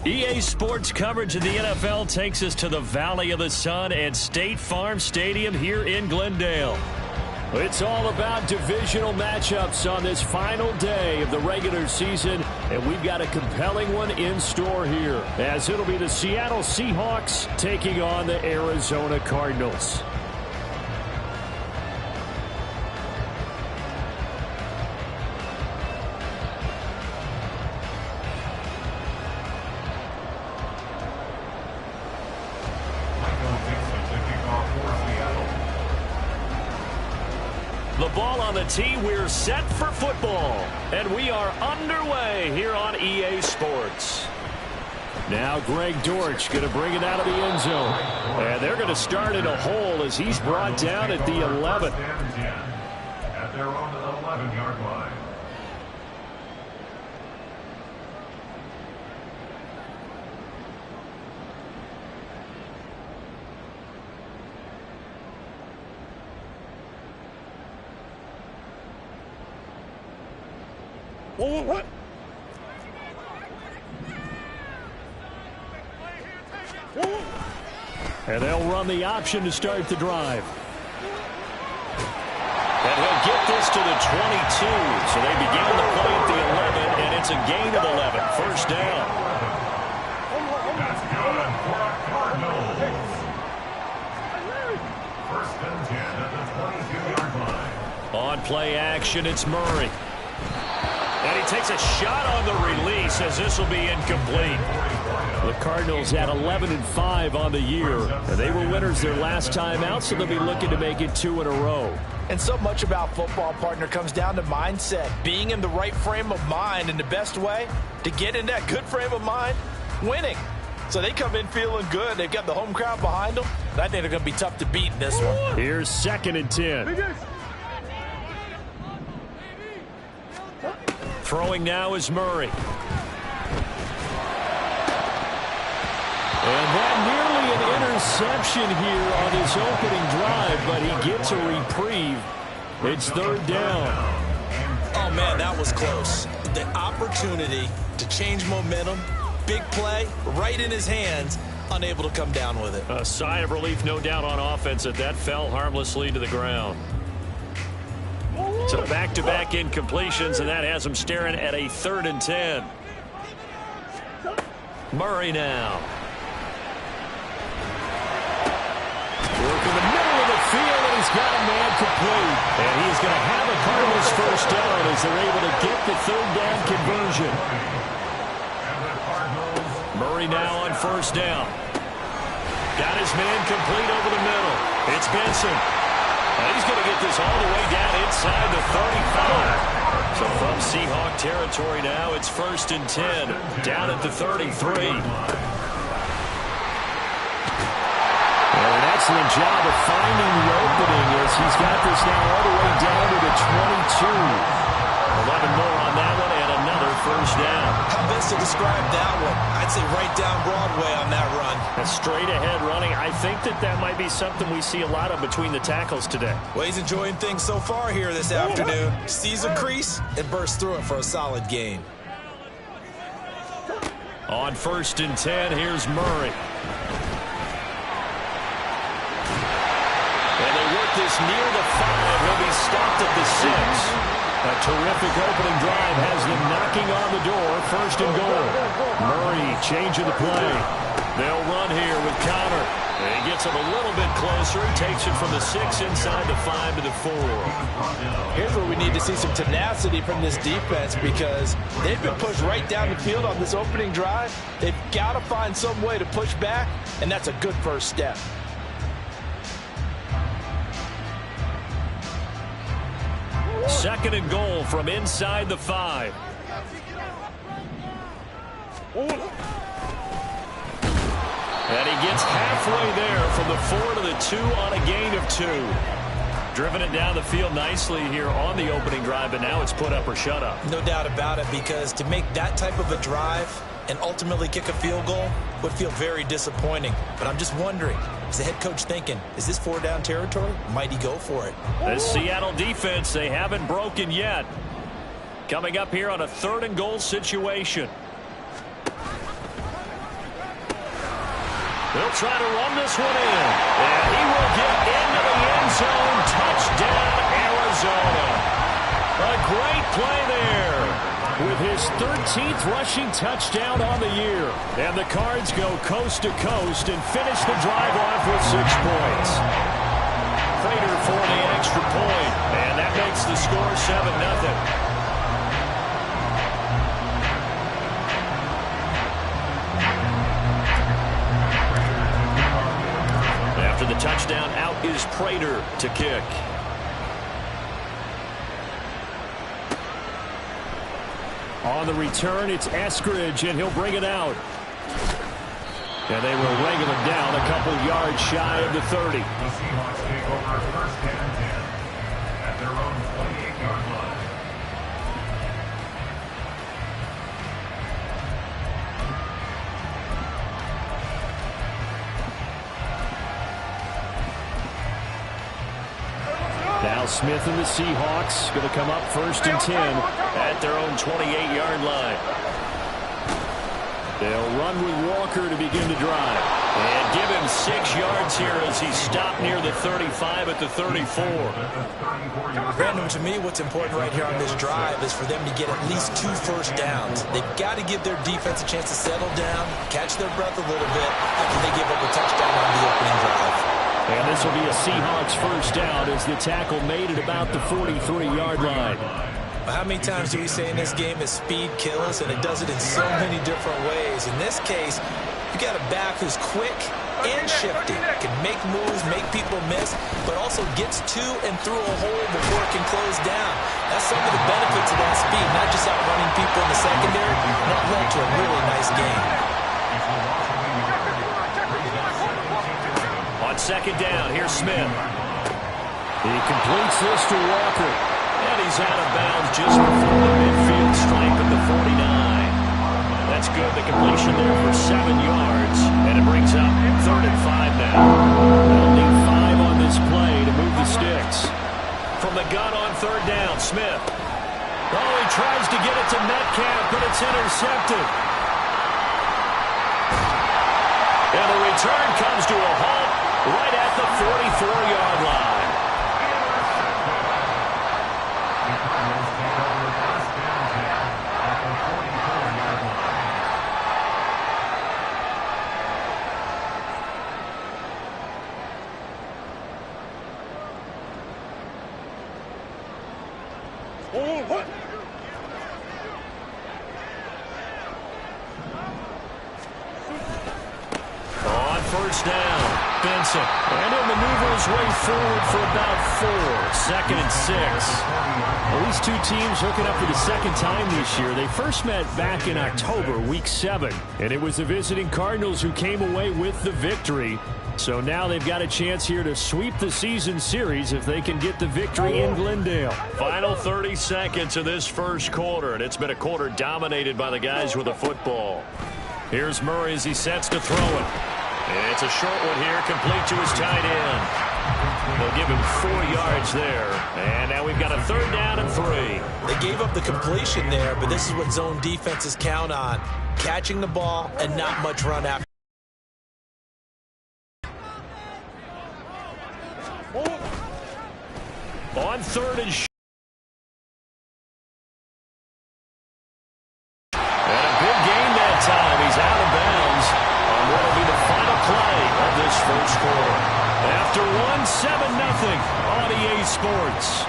EA Sports coverage of the NFL takes us to the Valley of the Sun at State Farm Stadium here in Glendale. It's all about divisional matchups on this final day of the regular season, and we've got a compelling one in store here, as it'll be the Seattle Seahawks taking on the Arizona Cardinals. The ball on the tee, we're set for football. And we are underway here on EA Sports. Now Greg Dortch going to bring it out of the end zone. And they're going to start in a hole as he's brought down at the 11. At their own 11-yard line. What? And they'll run the option to start the drive. And he'll get this to the 22. So they began the play at the 11, and it's a gain of 11. First down. That's good for a Cardinals. First and 10 at the 22-yard line. On play action, it's Murray. And he takes a shot on the release as this will be incomplete. The Cardinals had 11-5 on the year. And they were winners their last time out, so they'll be looking to make it 2 in a row. And so much about football, partner, comes down to mindset. Being in the right frame of mind, and the best way to get in that good frame of mind, winning. So they come in feeling good. They've got the home crowd behind them. And I think they're going to be tough to beat in this one. Here's 2nd and 10. Throwing now is Murray. And that nearly an interception here on his opening drive, but he gets a reprieve. It's 3rd down. Oh, man, that was close. The opportunity to change momentum, big play, right in his hands, unable to come down with it. A sigh of relief, no doubt, on offense that fell harmlessly to the ground. So back-to-back incompletions, and that has him staring at a 3rd and 10. Murray now. Working the middle of the field, and he's got a man complete. And he's going to have a Cardinals first down as they're able to get the 3rd down conversion. Murray now on 1st down. Got his man complete over the middle. It's Benson. And he's going to get this all the way down inside the 35. So from Seahawk territory now, it's 1st and 10. Down at the 33. And an excellent job of finding the opening as he's got this now all the way down to the 22. 11 more on that one and another first down. How best to describe that one? I'd say right down Broadway on that run. A straight ahead running. I think that might be something we see a lot of between the tackles today. Well, he's enjoying things so far here this afternoon. Sees a crease and bursts through it for a solid gain. On 1st and 10, here's Murray. And they work this near the 5. He'll be stopped at the 6. A terrific opening drive has them knocking on the door. 1st and goal. Murray changing the play. They'll run here with Connor. And he gets him a little bit closer. He takes it from the 6 inside the 5 to the 4. Here's where we need to see some tenacity from this defense, because they've been pushed right down the field on this opening drive. They've got to find some way to push back, and that's a good first step. Second and goal from inside the 5. And he gets halfway there from the 4 to the 2 on a gain of 2. Driven it down the field nicely here on the opening drive, but now it's put up or shut up. No doubt about it, because to make that type of a drive and ultimately kick a field goal would feel very disappointing. But I'm just wondering, is the head coach thinking, is this 4-down territory? Might he go for it? The Seattle defense, they haven't broken yet. Coming up here on a 3rd and goal situation. They'll try to run this one in. And he will get into the end zone. Touchdown, Arizona. A great play there with his 13th rushing touchdown on the year. And the Cards go coast to coast and finish the drive off with 6 points. Prater for the extra point. And that makes the score 7-0. After the touchdown, out is Prater to kick. On the return, it's Eskridge, and he'll bring it out. And they will wrangle him down a couple yards shy of the 30. The Seahawks take over first and 10 at their own 28-yard line. Now Smith and the Seahawks going to come up first and 10 at their own 28-yard line. They'll run with Walker to begin the drive. And give him 6 yards here as he's stopped near the 35 at the 34. Brandon, to me, what's important right here on this drive is for them to get at least 2 first downs. They've got to give their defense a chance to settle down, catch their breath a little bit after they give up a touchdown on the opening drive. And this will be a Seahawks first down as the tackle made at about the 43-yard line. How many times do we say in this game that speed kills, and it does it in so many different ways? In this case, you got a back who's quick and shifty, can make moves, make people miss, but also gets to and through a hole before it can close down. That's some of the benefits of that speed, not just outrunning people in the secondary, that led to a really nice game. On second down, here's Smith. He completes this to Walker. And he's out of bounds just before the midfield stripe at the 49. That's good. The completion there for 7 yards. And it brings up 3rd and 5 now. They'll need 5 on this play to move the sticks. From the gun on 3rd down, Smith. Oh, he tries to get it to Metcalf, but it's intercepted. And the return comes to a halt right at the 44-yard line. On first down, Benson. And he'll maneuver his way forward for about 4. 2nd and 6. Well, these two teams hooking up for the second time this year. They first met back in October, week 7. And it was the visiting Cardinals who came away with the victory. So now they've got a chance here to sweep the season series if they can get the victory in Glendale. Final 30 seconds of this first quarter, and it's been a quarter dominated by the guys with the football. Here's Murray as he sets to throw it. It's a short one here, complete to his tight end. They'll give him 4 yards there. And now we've got a 3rd down and 3. They gave up the completion there, but this is what zone defenses count on. Catching the ball and not much run after. On 3rd and short. And a big gain that time. He's out of bounds on what will be the final play of this first quarter. After 1-7-0 on EA Sports.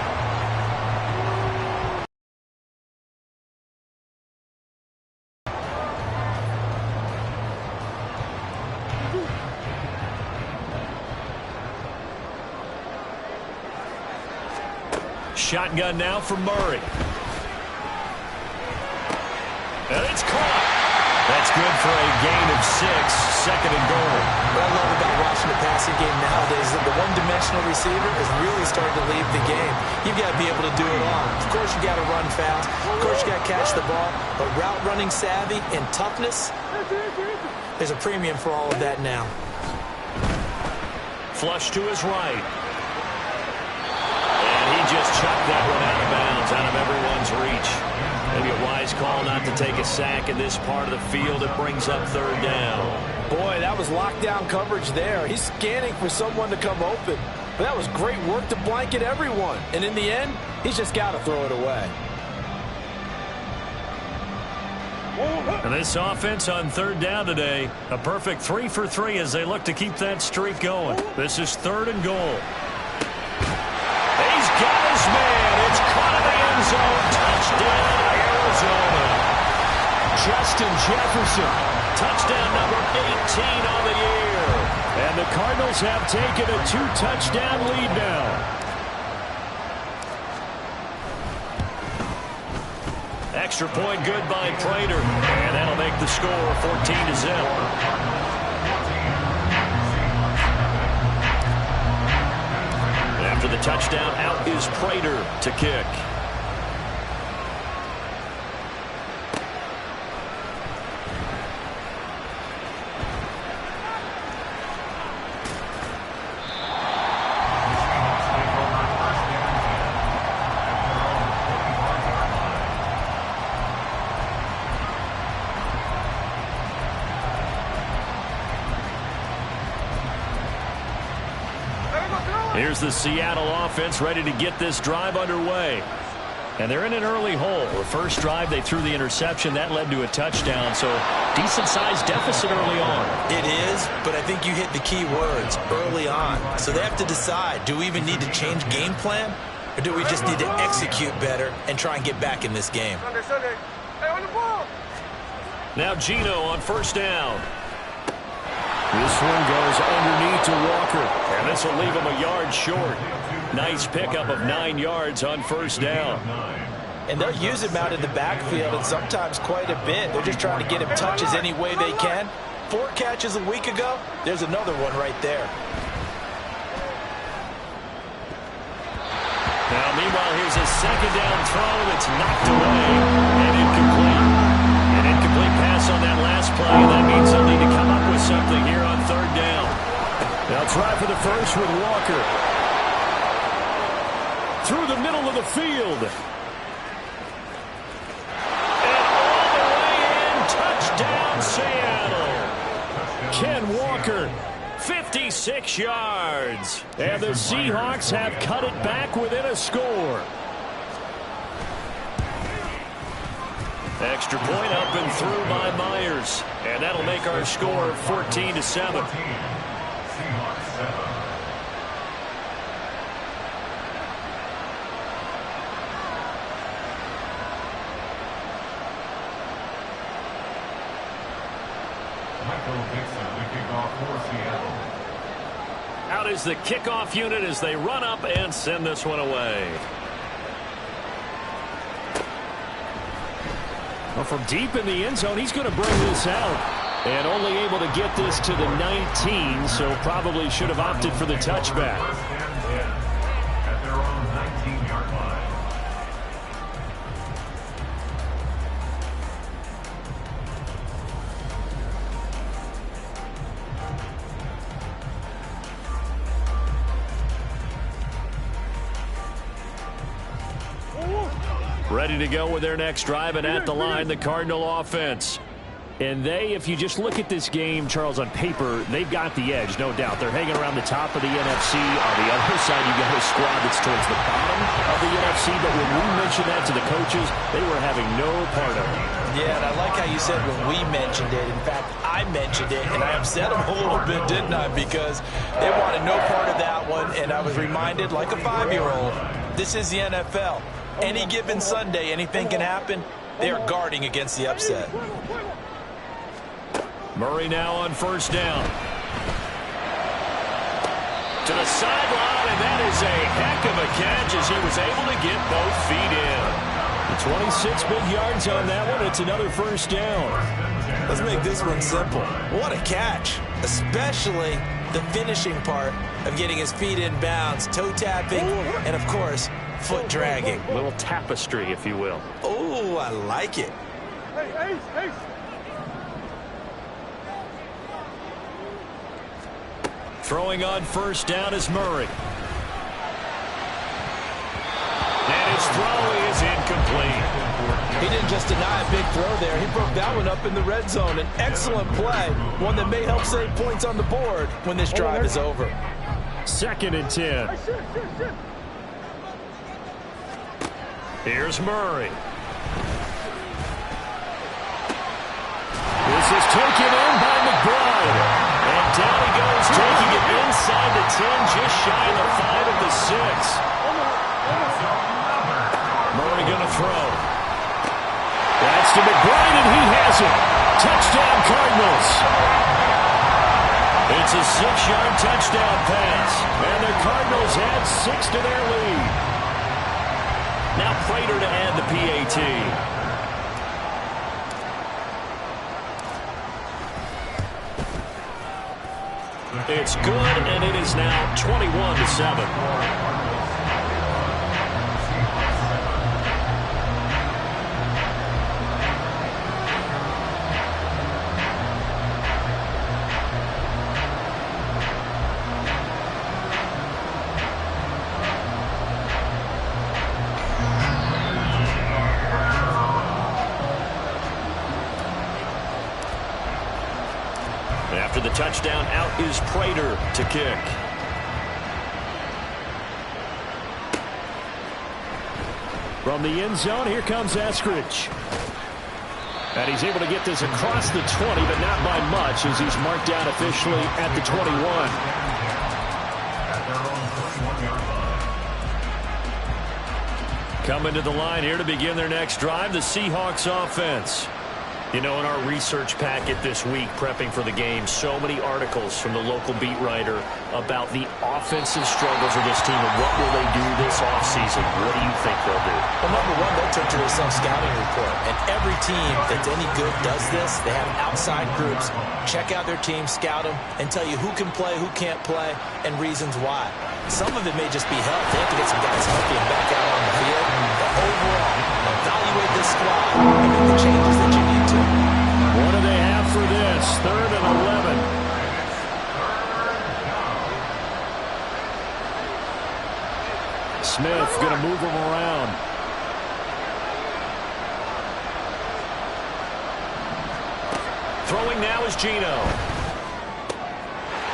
Shotgun now for Murray. And it's caught. That's good for a gain of 6, 2nd and goal. What I love about watching the passing game nowadays is that the one-dimensional receiver is really starting to leave the game. You've got to be able to do it all. Of course, you got to run fast. Of course, you got to catch the ball. But route running savvy and toughness, there's a premium for all of that now. Flush to his right. He just chucked that one out of bounds, out of everyone's reach. Maybe a Wise call not to take a sack in this part of the field. It brings up third down. Boy, that was lockdown coverage there. He's scanning for someone to come open. But that was great work to blanket everyone. And in the end, he's just got to throw it away. And this offense on third down today, a perfect 3 for 3 as they look to keep that streak going. This is 3rd and goal. He's got his man. It's caught in the end zone. Touchdown, Arizona. Justin Jefferson. Touchdown number 18 on the year. And the Cardinals have taken a 2-touchdown lead now. Extra point good by Prater. And that'll make the score 14-0. After the touchdown, out is Prater to kick. Here's the Seattle offense ready to get this drive underway. And they're in an early hole. The first drive, they threw the interception. That led to a touchdown, so decent-sized deficit early on. It is, but I think you hit the key words, early on. So they have to decide, do we even need to change game plan? Or do we just need to execute better and try and get back in this game? Now Gino on first down. This one goes underneath to Walker, and this will leave him a yard short. Nice pickup of 9 yards on first down. And they'll use him out in the backfield, and sometimes quite a bit. They're just trying to get him touches any way they can. 4 catches a week ago. There's another one right there. Now, meanwhile, here's a second down throw that's knocked away and incomplete. An incomplete pass on that last play, and that means they'll need to come up with something here on third down. They'll try for the first with Walker. Through the middle of the field. And all the way in, touchdown Seattle. Ken Walker, 56 yards. And the Seahawks have cut it back within a score. Extra point up and through by Myers. And that'll make our score 14-7. Seahawks 7. Michael Dixon, the kickoff for Seattle. Out is the kickoff unit as they run up and send this one away. Well, from deep in the end zone, he's going to bring this out. And only able to get this to the 19, so probably should have opted for the touchback. First and 10 at their own 19-yard line. Ready to go with their next drive, and at the line, the Cardinal offense. And they, if you just look at this game, Charles, on paper, they've got the edge, no doubt. They're hanging around the top of the NFC. On the other side, you got a squad that's towards the bottom of the NFC. But when we mentioned that to the coaches, they were having no part of it. Yeah, and I like how you said when we mentioned it. In fact, I mentioned it, and I upset them a little bit, didn't I? Because they wanted no part of that one, and I was reminded, like a 5-year-old, this is the NFL. Any given Sunday, anything can happen. They are guarding against the upset. Murray now on first down. To the sideline, and that is a heck of a catch as he was able to get both feet in. 26 big yards on that one. It's another first down. Let's make this one simple. What a catch, especially the finishing part of getting his feet in bounds, toe tapping, and of course, foot dragging. A little tapestry, if you will. Oh, I like it. Hey. Throwing on first down is Murray. And his throw is incomplete. He didn't just deny a big throw there. He broke that one up in the red zone. An excellent play, one that may help save points on the board when this drive is over. 2nd and 10. Here's Murray. This is taken in by McBride. And down he goes, taking it inside the 10, just shy of the 5 of the 6. Murray going to throw. That's to McBride, and he has it. Touchdown, Cardinals. It's a 6-yard touchdown pass. And the Cardinals add 6 to their lead. Now Prater to add the PAT. It's good, and it is now 21-7. After the touchdown, out is Prater to kick. From the end zone, here comes Eskridge. And he's able to get this across the 20, but not by much, as he's marked down officially at the 21. Coming to the line here to begin their next drive, the Seahawks offense. You know, in our research packet this week, prepping for the game, so many articles from the local beat writer about the offensive struggles of this team and what will they do this offseason. What do you think they'll do? Well, number one, they'll turn to their self-scouting report. And every team that's any good does this. They have outside groups, check out their team, scout them, and tell you who can play, who can't play, and reasons why. Some of it may just be health. They have to get some guys healthy and back out on the field. But overall, evaluate this squad and make the changes that you need to. What do they have for this? 3rd and 11. Smith going to move him around. Throwing now is Geno.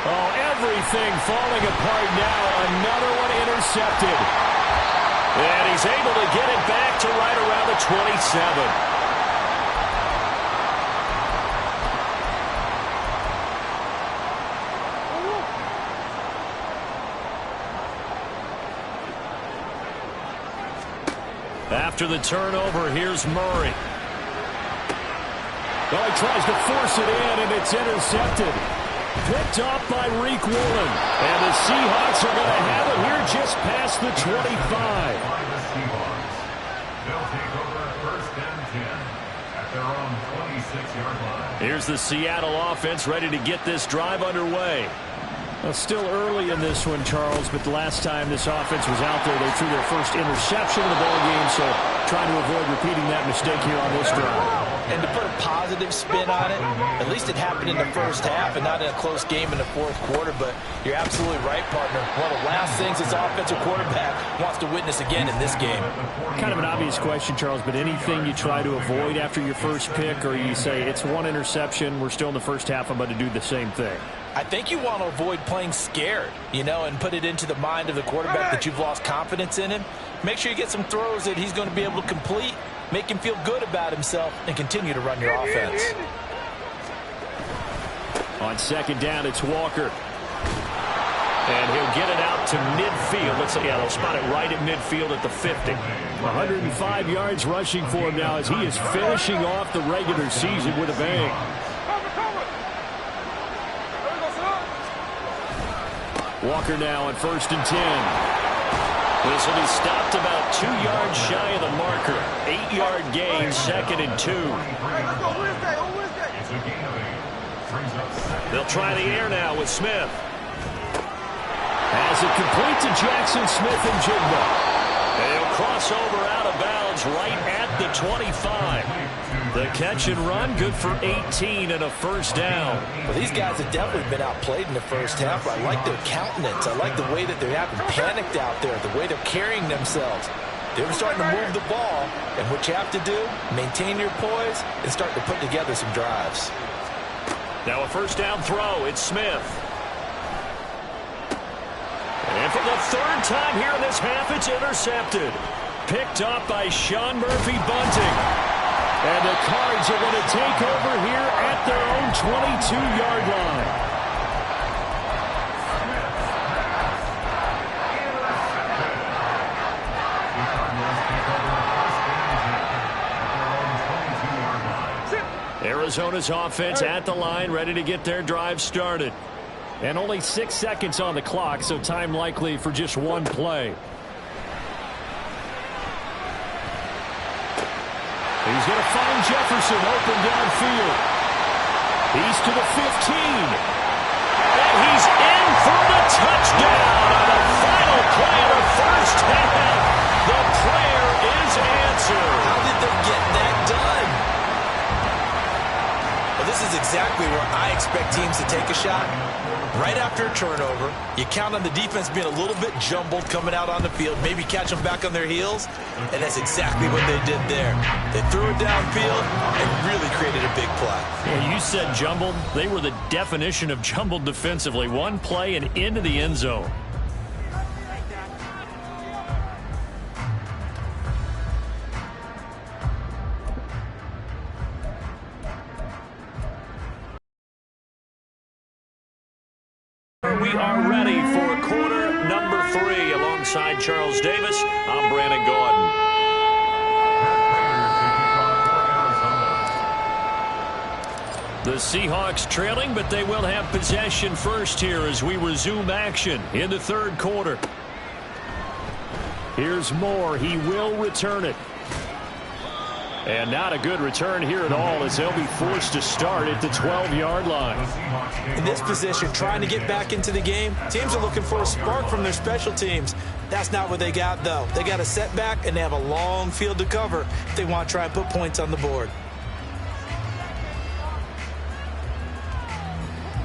Oh, everything falling apart now. Another one intercepted. And he's able to get it back to right around the 27. After the turnover, here's Murray. Oh, he tries to force it in, and it's intercepted. Picked off by Reek Woolen. And the Seahawks are going to have it here just past the 25. They'll take over 1st and 10 at their own 26-yard line. Here's the Seattle offense ready to get this drive underway. Well, still early in this one, Charles, but the last time this offense was out there, they threw their first interception of the ball game, so trying to avoid repeating that mistake here on this drive. And to put a positive spin on it, at least it happened in the first half and not in a close game in the 4th quarter, but you're absolutely right, partner. One of the last things this offensive quarterback wants to witness again in this game. Kind of an obvious question, Charles, but anything you try to avoid after your first pick, or you say it's one interception, we're still in the first half, I'm about to do the same thing? I think you want to avoid playing scared, you know, and put it into the mind of the quarterback that you've lost confidence in him. Make sure you get some throws that he's going to be able to complete, make him feel good about himself, and continue to run your offense. On 2nd down, it's Walker. And he'll get it out to midfield. Let's say, yeah, they'll spot it right at midfield at the 50. 105 yards rushing for him now as he is finishing off the regular season with a bang. Walker now on 1st and 10. This will be stopped about 2 yards shy of the marker. 8-yard gain, 2nd and 2. They'll try the air now with Smith. Has it complete to Jackson Smith and Jigba. They'll cross over out of bounds right at the 25. The catch and run, good for 18 and a 1st down. Well, these guys have definitely been outplayed in the first half. I like their countenance. I like the way that they're having panicked out there, the way they're carrying themselves. They're starting to move the ball, and what you have to do, maintain your poise and start to put together some drives. Now a first down throw. It's Smith. And for the third time here in this half, it's intercepted. Picked up by Sean Murphy Bunting. And the Cards are going to take over here at their own 22-yard line. Arizona's offense at the line, ready to get their drive started. And only 6 seconds on the clock, so time likely for just one play. He's going to find Jefferson open downfield. He's to the 15. And he's in for the touchdown on the final play of the first half. The prayer is answered. How did they get that done? Well, this is exactly where I expect teams to take a shot. Right after a turnover, you count on the defense being a little bit jumbled coming out on the field, maybe catch them back on their heels, and that's exactly what they did there. They threw it downfield and really created a big play. Yeah, you said jumbled. They were the definition of jumbled defensively. One play and into the end zone. We are ready for quarter number 3. Alongside Charles Davis, I'm Brandon Gordon. The Seahawks trailing, but they will have possession first here as we resume action in the third quarter. Here's Moore. He will return it. And not a good return here at all as they'll be forced to start at the 12-yard line. In this position, trying to get back into the game, teams are looking for a spark from their special teams. That's not what they got, though. They got a setback, and they have a long field to cover if they want to try and put points on the board.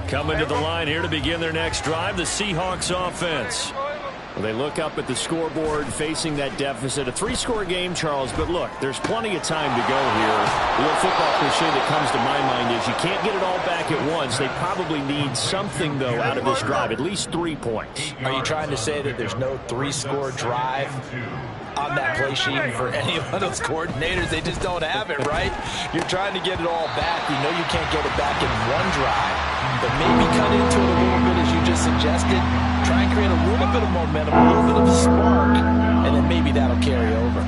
Coming to the line here to begin their next drive, the Seahawks offense. Well, they look up at the scoreboard facing that deficit. A 3-score game, Charles, but look, there's plenty of time to go here. The little football cliche that comes to my mind is you can't get it all back at once. They probably need something, though, out of this drive, at least 3 points. Are you trying to say that there's no 3-score drive on that play sheet for any of those coordinators? They just don't have it, right? You're trying to get it all back. You know you can't get it back in one drive, but maybe cut into it a little bit as you just suggested. Try and create a little bit of momentum, a little bit of a spark, and then maybe that'll carry over.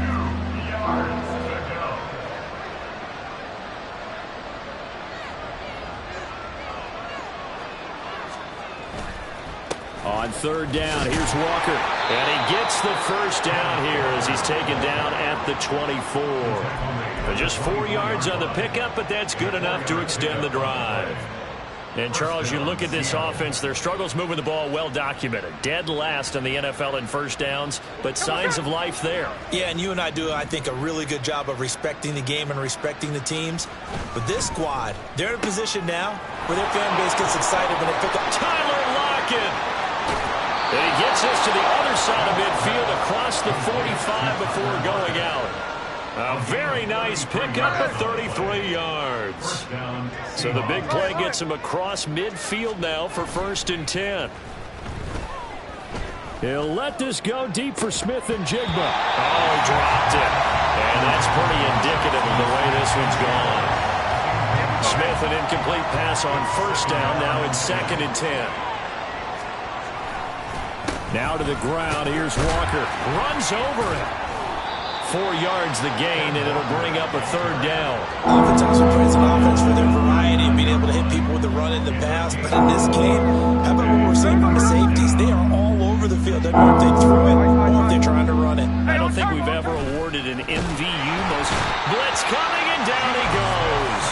On third down, here's Walker. And he gets the first down here as he's taken down at the 24. But just 4 yards on the pickup, but that's good enough to extend the drive. And, Charles, you look at this offense, their struggles moving the ball well documented. Dead last in the NFL in first downs, but signs of life there. Yeah, and you and I do, I think, a really good job of respecting the game and respecting the teams. But this squad, they're in a position now where their fan base gets excited when they pick up Tyler Lockett. And he gets us to the other side of midfield across the 45 before going out. A very nice pickup of 33 yards. So the big play gets him across midfield now for 1st and 10. He'll let this go deep for Smith and Jigba. Oh, he dropped it. And that's pretty indicative of the way this one's gone. Smith, an incomplete pass on 1st down. Now it's 2nd and 10. Now to the ground. Here's Walker. Runs over it. 4 yards the gain, and it'll bring up a 3rd down. Offense also praise an offense for their variety of being able to hit people with the run in the pass. But in this game, how about what we're seeing from the safeties? They are all over the field. Doesn't matter if they threw it or if they're trying to run it. I don't think we've ever awarded an MVU most. Blitz coming, and down he goes.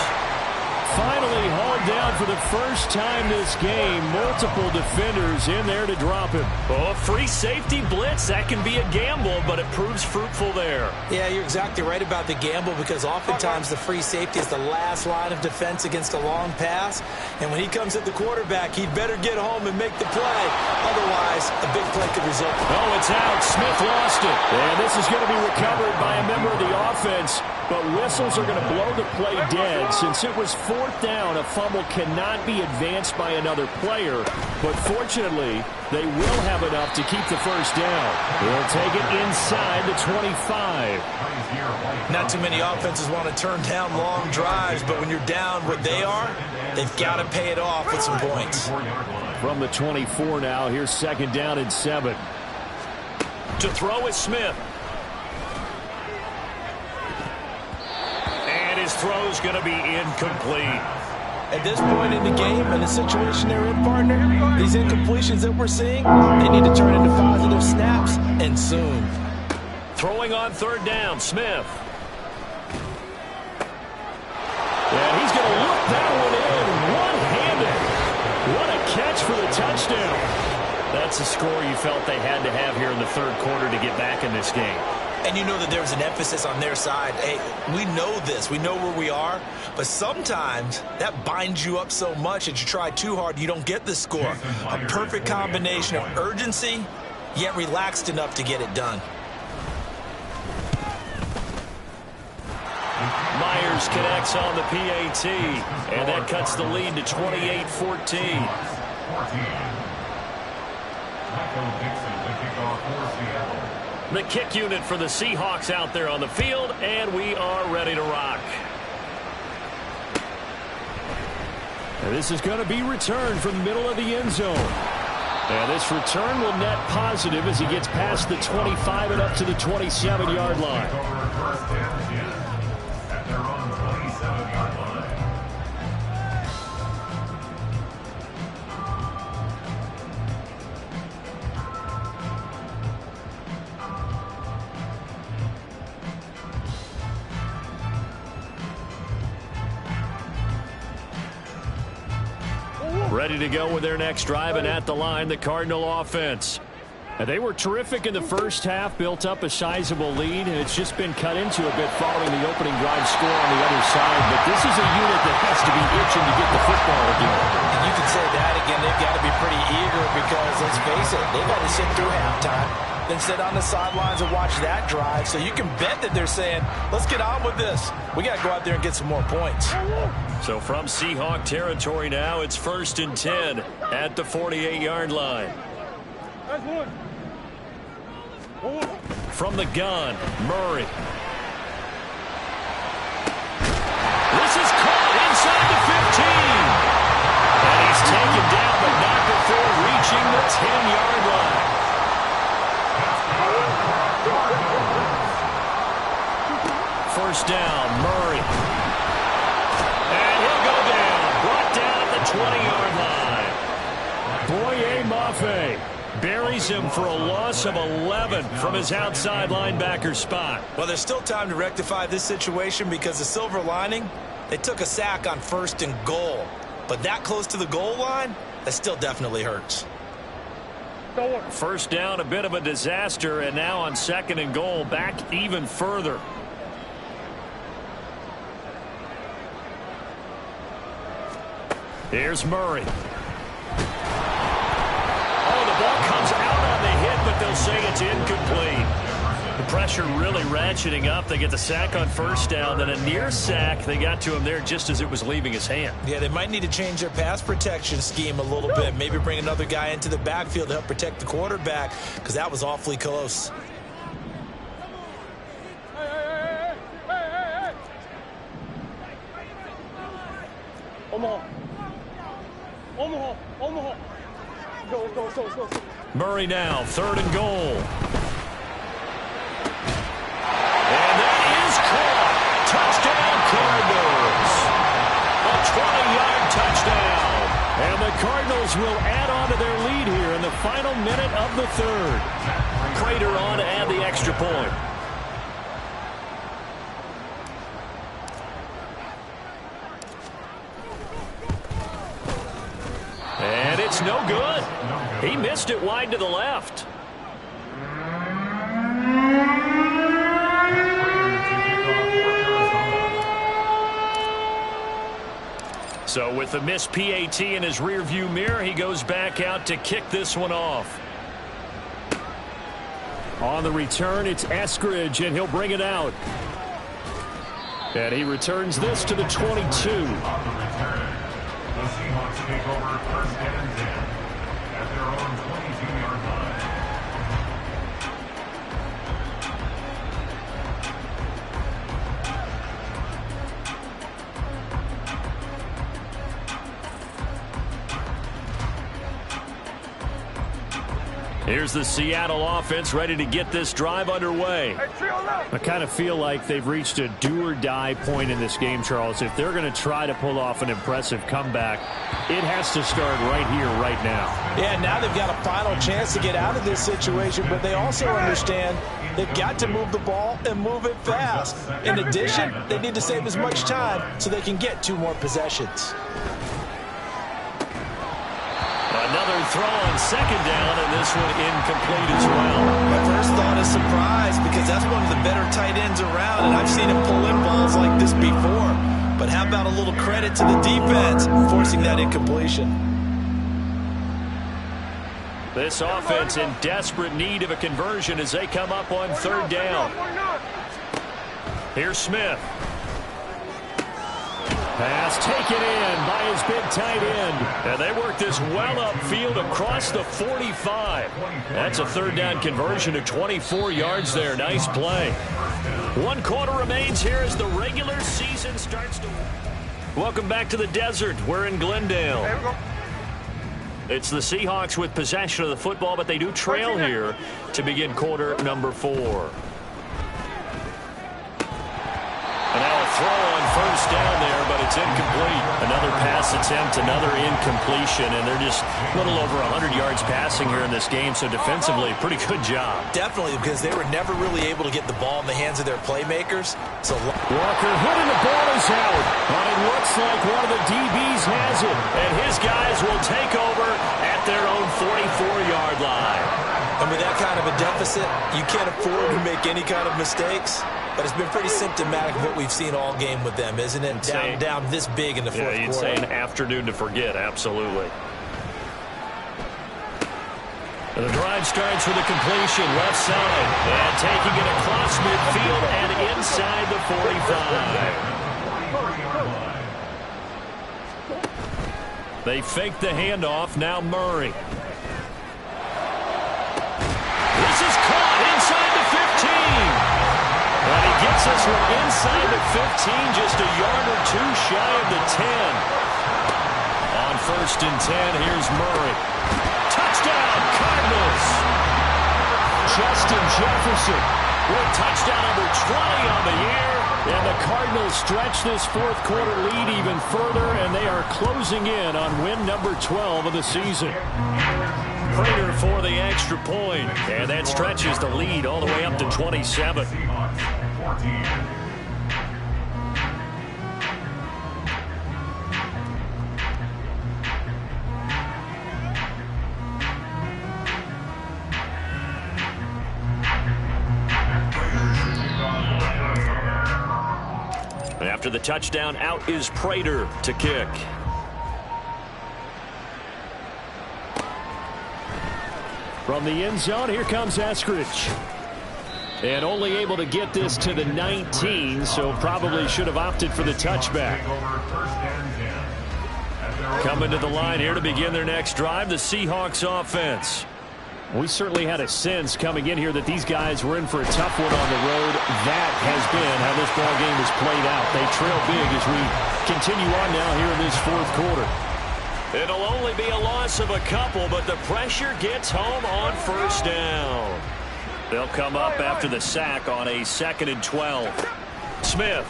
Finally hauled down down for the first time this game. Multiple defenders in there to drop him. Oh, a free safety blitz. That can be a gamble, but it proves fruitful there. Yeah, you're exactly right about the gamble because oftentimes the free safety is the last line of defense against a long pass. And when he comes at the quarterback, he'd better get home and make the play. Otherwise, a big play could result. Oh, it's out. Smith lost it. And this is going to be recovered by a member of the offense. But whistles are going to blow the play dead. Since it was 4th down, a fumble cannot be advanced by another player. But fortunately, they will have enough to keep the first down. They'll take it inside the 25. Not too many offenses want to turn down long drives, but when you're down what they are, they've got to pay it off with some points. From the 24 now, here's 2nd down and 7. To throw is Smith. And his throw's going to be incomplete. At this point in the game and the situation they're in, partner, these incompletions that we're seeing, they need to turn into positive snaps, and soon. Throwing on 3rd down, Smith. And he's going to look that one in one-handed. What a catch for the touchdown. That's a score you felt they had to have here in the 3rd quarter to get back in this game. And you know that there's an emphasis on their side. Hey, we know this. We know where we are. But sometimes that binds you up so much that you try too hard, you don't get the score. A perfect combination of urgency, yet relaxed enough to get it done. Myers connects on the PAT, and that cuts the lead to 28-14. The kick unit for the Seahawks out there on the field, and we are ready to rock. And this is going to be returned from the middle of the end zone. And this return will net positive as he gets past the 25 and up to the 27-yard line. At their own 27-yard line. Ready to go with their next drive, and at the line, the Cardinal offense. And they were terrific in the first half, built up a sizable lead, and it's just been cut into a bit following the opening drive score on the other side. But this is a unit that has to be itching to get the football again. And you can say that again. They've got to be pretty eager because, let's face it, they've got to sit through halftime, then sit on the sidelines and watch that drive. So you can bet that they're saying, let's get on with this. We got to go out there and get some more points. So from Seahawk territory now, it's 1st and 10 at the 48-yard line. From the gun, Murray. This is caught inside the 15. And he's taken down, but not before reaching the 10-yard line. First down, Murray. And he'll go down. Brought down at the 20-yard line. Boye Mafe buries him for a loss of 11 from his outside linebacker spot. Well, there's still time to rectify this situation because the silver lining, they took a sack on 1st and goal. But that close to the goal line, that still definitely hurts. First down, a bit of a disaster, and now on 2nd and goal, back even further. Here's Murray. Ball comes out on the hit, but they'll say it's incomplete. The pressure really ratcheting up. They get the sack on 1st down, then a near sack. They got to him there just as it was leaving his hand. Yeah, they might need to change their pass protection scheme a little bit. Maybe bring another guy into the backfield to help protect the quarterback because that was awfully close. Murray now, 3rd and goal. And that is caught. Touchdown, Cardinals. A 20-yard touchdown. And the Cardinals will add on to their lead here in the final minute of the 3rd. Prater on to add the extra point. It's no good. He missed it wide to the left. So with the missed PAT in his rearview mirror, he goes back out to kick this one off. On the return, it's Eskridge, and he'll bring it out. And he returns this to the 22. On the return, the Seahawks take over first and 10 at their own 22-yard line. Here's the Seattle offense ready to get this drive underway. I kind of feel like they've reached a do-or-die point in this game, Charles. If they're going to try to pull off an impressive comeback, it has to start right here, right now. Yeah, now they've got a final chance to get out of this situation, but they also understand they've got to move the ball and move it fast. In addition, they need to save as much time so they can get 2 more possessions. Another throw on second down, and this one incomplete as well. My first thought is surprise, because that's one of the better tight ends around, and I've seen him pull in balls like this before. But how about a little credit to the defense forcing that incompletion? This offense in desperate need of a conversion as they come up on third down. Here's Smith. Pass taken in by his big tight end. And they work this well upfield across the 45. That's a third down conversion of 24 yards there. Nice play. 1 quarter remains here as the regular season starts to... Welcome back to the desert. We're in Glendale. It's the Seahawks with possession of the football, but they do trail here to begin quarter number 4. And now a throw on first down there, but it's incomplete. Another pass attempt, another incompletion, and they're just a little over 100 yards passing here in this game, so defensively, pretty good job. Definitely, because they were never really able to get the ball in the hands of their playmakers. So Walker hitting the ball is out, but it looks like one of the DBs has it, and his guys will take over at their own 44-yard line. And with that kind of a deficit, you can't afford to make any kind of mistakes. But it's been pretty symptomatic of what we've seen all game with them, isn't it? Down this big in the fourth quarter. Yeah, you'd say an afternoon to forget, absolutely. And the drive starts with a completion, left side. And taking it across midfield and inside the 45. They fake the handoff, now Murray. This is caught inside the 15. And he gets this one inside the 15, just a yard or 2 shy of the 10. On first and 10, here's Murray. Touchdown, Cardinals. Justin Jefferson with touchdown number 20 on the year. And the Cardinals stretch this fourth quarter lead even further, and they are closing in on win number 12 of the season. Prater for the extra point, and that stretches the lead all the way up to 27. After the touchdown, out is Prater to kick. From the end zone, here comes Eskridge. And only able to get this to the 19, so probably should have opted for the touchback. Coming to the line here to begin their next drive, the Seahawks offense. We certainly had a sense coming in here that these guys were in for a tough one on the road. That has been how this ball game has played out. They trail big as we continue on now here in this fourth quarter. It'll only be a loss of a couple, but the pressure gets home on first down. They'll come up after the sack on a 2nd and 12. Smith.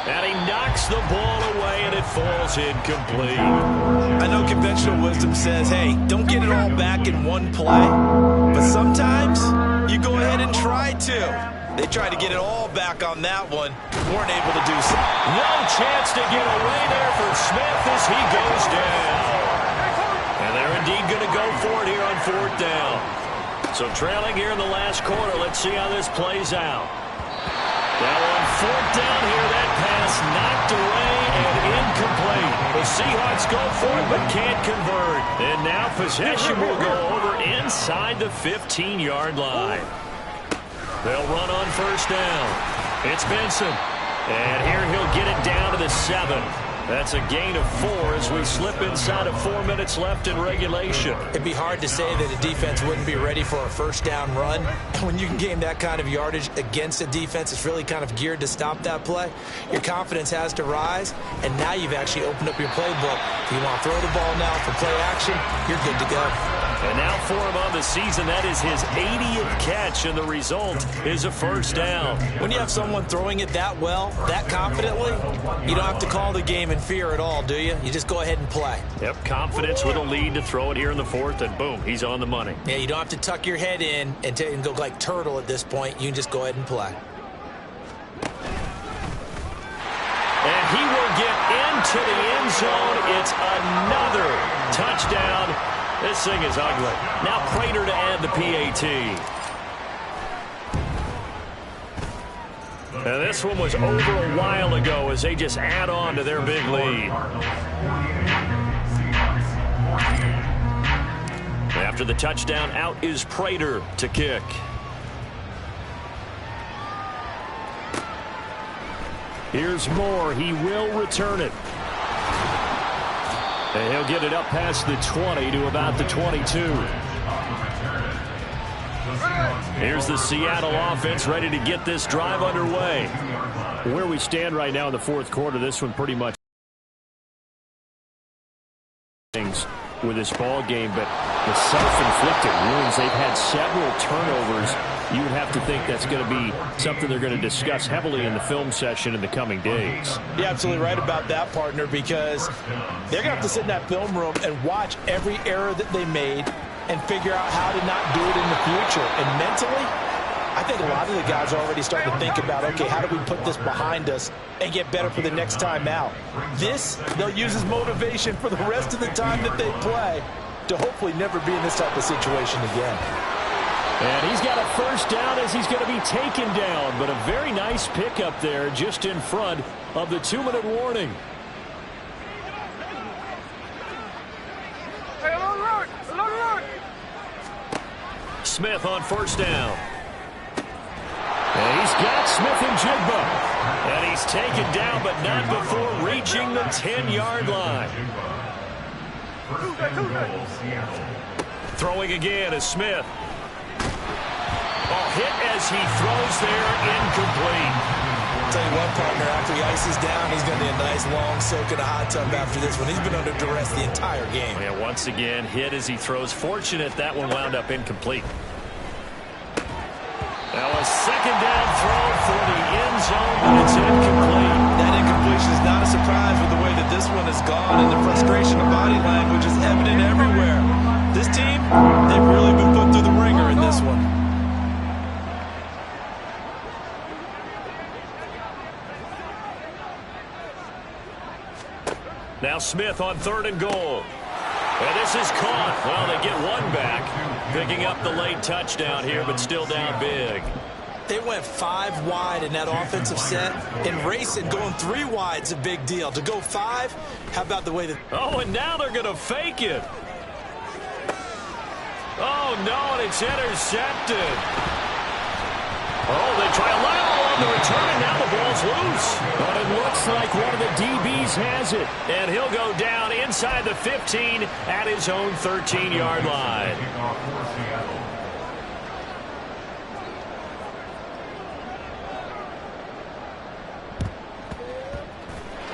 And he knocks the ball away, and it falls incomplete. I know conventional wisdom says, hey, don't get it all back in one play. But sometimes you go ahead and try to. They tried to get it all back on that one. Weren't able to do so. No chance to get away there for Smith as he goes down. And they're indeed going to go for it here on 4th down. So trailing here in the last quarter. Let's see how this plays out. Now on 4th down here, that pass knocked away and incomplete. The Seahawks go for it but can't convert. And now possession will go over inside the 15-yard line. They'll run on 1st down. It's Benson. And here he'll get it down to the 7. That's a gain of 4 as we slip inside of 4 minutes left in regulation. It'd be hard to say that a defense wouldn't be ready for a 1st down run. When you can gain that kind of yardage against a defense, it's really kind of geared to stop that play. Your confidence has to rise, and now you've actually opened up your playbook. If you want to throw the ball now for play action, you're good to go. And now for him on the season, that is his 80th catch, and the result is a 1st down. When you have someone throwing it that well, that confidently, you don't have to call the game in fear at all, do you? You just go ahead and play. Yep, confidence with a lead to throw it here in the 4th, and boom, he's on the money. Yeah, you don't have to tuck your head in and go like turtle at this point. You can just go ahead and play. And he will get into the end zone. It's another touchdown. This thing is ugly. Now Prater to add the PAT. And this one was over a while ago as they just add on to their big lead. After the touchdown, out is Prater to kick. Here's Moore. He will return it. And he'll get it up past the 20 to about the 22. Here's the Seattle offense ready to get this drive underway. Where we stand right now in the 4th quarter, this one pretty much things with this ball game, but the self-inflicted wounds, they've had several turnovers. You would have to think that's going to be something they're going to discuss heavily in the film session in the coming days. You're absolutely right about that, partner, because they're going to have to sit in that film room and watch every error that they made and figure out how to not do it in the future. And mentally, I think a lot of the guys are already starting to think about, okay, how do we put this behind us and get better for the next time out? This, they'll use as motivation for the rest of the time that they play to hopefully never be in this type of situation again. And he's got a 1st down as he's going to be taken down, but a very nice pickup there just in front of the 2-minute warning. Smith on 1st down. And he's got Smith and Jigba. And he's taken down, but not before reaching the 10-yard line. Throwing again is Smith. Hit as he throws there, incomplete. I'll tell you what, partner, after he ices down, he's going to need a nice long soak in a hot tub after this one. He's been under duress the entire game. Yeah, once again, hit as he throws. Fortunate that one wound up incomplete. Now a 2nd down throw for the end zone, but it's incomplete. That incompletion is not a surprise with the way that this one has gone, and the frustration of body language is evident everywhere. This team, they've really been put through the ringer in this one. Now Smith on 3rd and goal. And this is caught. Well, they get one back, picking up the late touchdown here, but still down big. They went 5 wide in that offensive set, and racing going 3 wide is a big deal. To go 5, how about the way that... Oh, and now they're going to fake it. Oh, no, and it's intercepted. Oh, they try a lateral on the return, and now the ball's loose. But it looks like one of the DBs has it. And he'll go down inside the 15 at his own 13-yard line.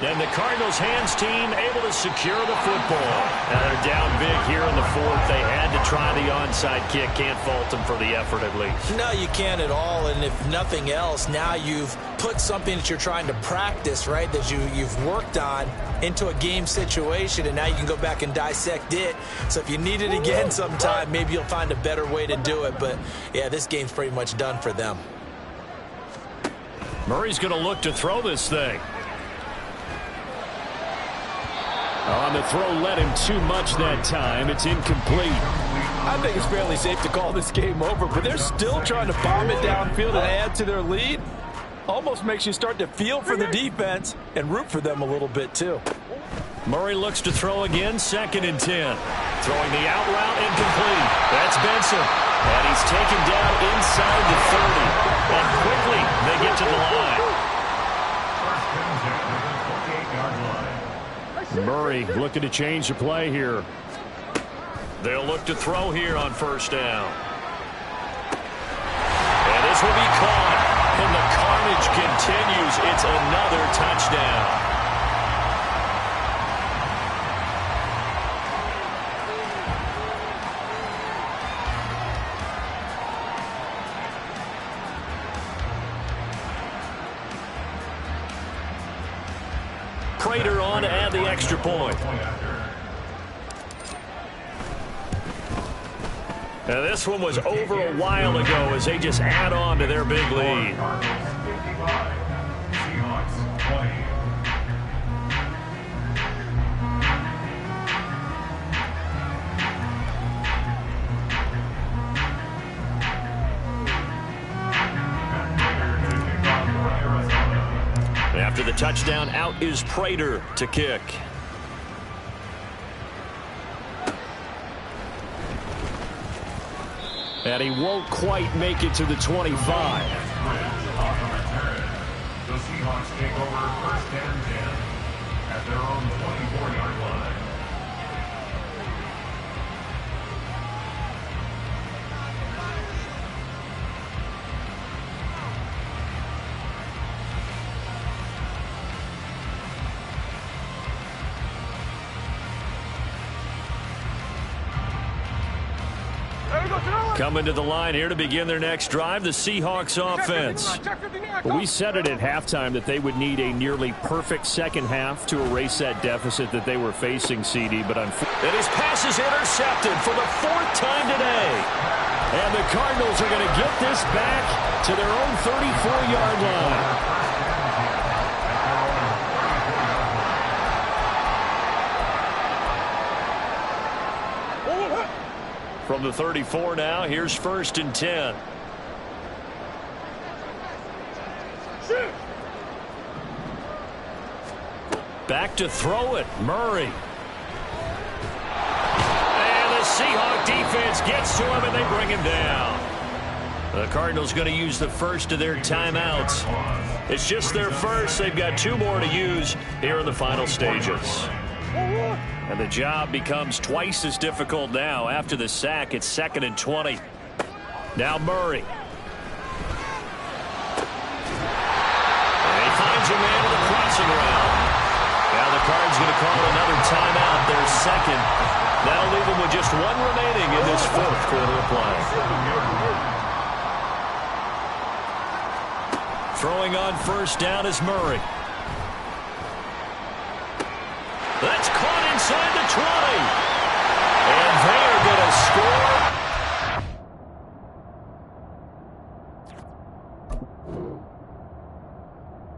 And the Cardinals' hands team able to secure the football. Now they're down big here in the 4th. They had to try the onside kick. Can't fault them for the effort at least. No, you can't at all. And if nothing else, now you've put something that you're trying to practice, right, that you've worked on into a game situation, and now you can go back and dissect it. So if you need it again sometime, maybe you'll find a better way to do it. But, yeah, this game's pretty much done for them. Murray's going to look to throw this thing. On the throw led him too much that time. It's incomplete. I think it's fairly safe to call this game over, but they're still trying to bomb it downfield and add to their lead. Almost makes you start to feel for the defense and root for them a little bit too. Murray looks to throw again, 2nd and 10. Throwing the out route incomplete. That's Benson. And he's taken down inside the 30. And quickly they get to the line. Murray looking to change the play here. They'll look to throw here on 1st down. And this will be caught. And the carnage continues. It's another touchdown. Prater on to add the extra point. Now this one was over a while ago as they just add on to their big lead. After the touchdown, out is Prater to kick. And he won't quite make it to the 25. The Seahawks take over 1st and 10 at their own 24-yard line. Coming to the line here to begin their next drive, the Seahawks offense. Well, we said it at halftime that they would need a nearly perfect second half to erase that deficit that they were facing, CD. But and his pass is intercepted for the 4th time today. And the Cardinals are going to get this back to their own 34-yard line. From the 34 now, here's 1st and 10. Back to throw it, Murray. And the Seahawk defense gets to him and they bring him down. The Cardinals going to use the first of their timeouts. It's just their first. They've got 2 more to use here in the final stages. And the job becomes twice as difficult now. After the sack, it's 2nd and 20. Now Murray. And he finds a man in the crossing route. Now the Cards going to call another timeout, their 2nd. That'll leave them with just 1 remaining in this 4th quarter of play. Throwing on 1st down is Murray. That's caught inside the 20. And they are going to score.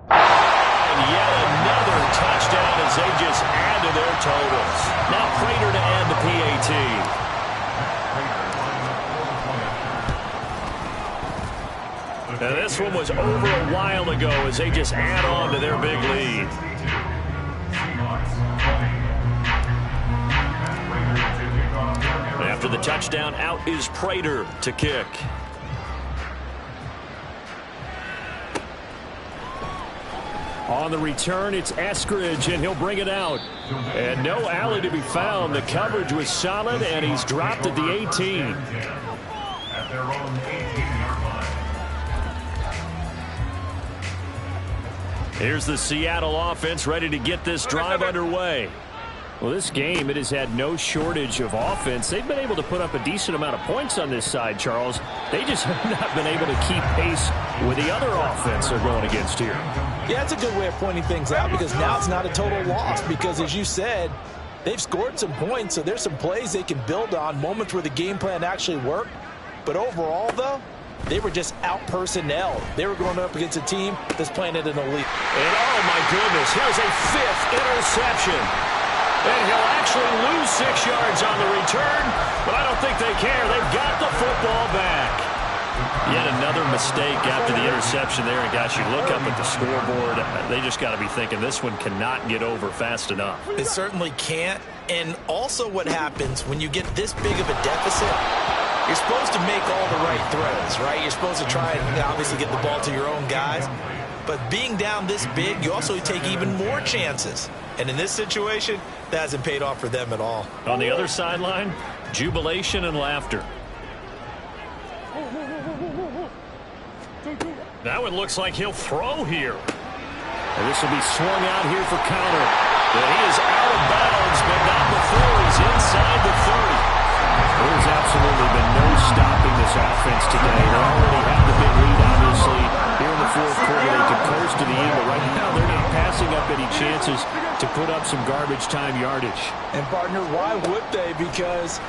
And yet another touchdown as they just add to their totals. Now Prater to add the PAT. Now this one was over a while ago as they just add on to their big lead. After the touchdown, out is Prater to kick. On the return, it's Eskridge, and he'll bring it out. And no alley to be found. The coverage was solid, and he's dropped at the 18. At their own 18-yard line. Here's the Seattle offense ready to get this drive underway. Well, this game, it has had no shortage of offense. They've been able to put up a decent amount of points on this side, Charles. They just have not been able to keep pace with the other offense they're going against here. Yeah, it's a good way of pointing things out because now it's not a total loss because, as you said, they've scored some points, so there's some plays they can build on, moments where the game plan actually worked. But overall, though, They were just out-personnel. They were going up against a team that's playing at an elite. And oh my goodness, here's a 5th interception. And he'll actually lose 6 yards on the return, but I don't think they care. They've got the football back. Yet another mistake after the interception there. And gosh, you look up at the scoreboard, they just got to be thinking this one cannot get over fast enough. It certainly can't. And also what happens when you get this big of a deficit, you're supposed to make all the right throws, right? You're supposed to try and obviously get the ball to your own guys. But being down this big, you also take even more chances. And in this situation, that hasn't paid off for them at all. On the other sideline, jubilation and laughter. Now it looks like he'll throw here. And this will be swung out here for counter. And he is out of bounds, but not before he's inside the 30. There's absolutely been no stopping this offense today. They already have the big lead, obviously. Here in the fourth quarter, they can coast to the end, but right now they're not passing up any chances to put up some garbage time yardage. And, partner, why would they? Because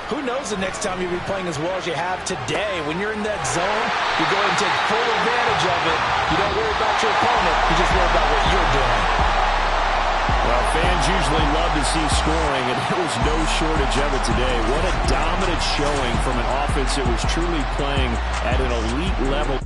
who knows the next time you'll be playing as well as you have today. When you're in that zone, you go and take full advantage of it. You don't worry about your opponent. You just worry about what you're doing. Well, fans usually love to see scoring, and there was no shortage of it today. What a dominant showing from an offense that was truly playing at an elite level.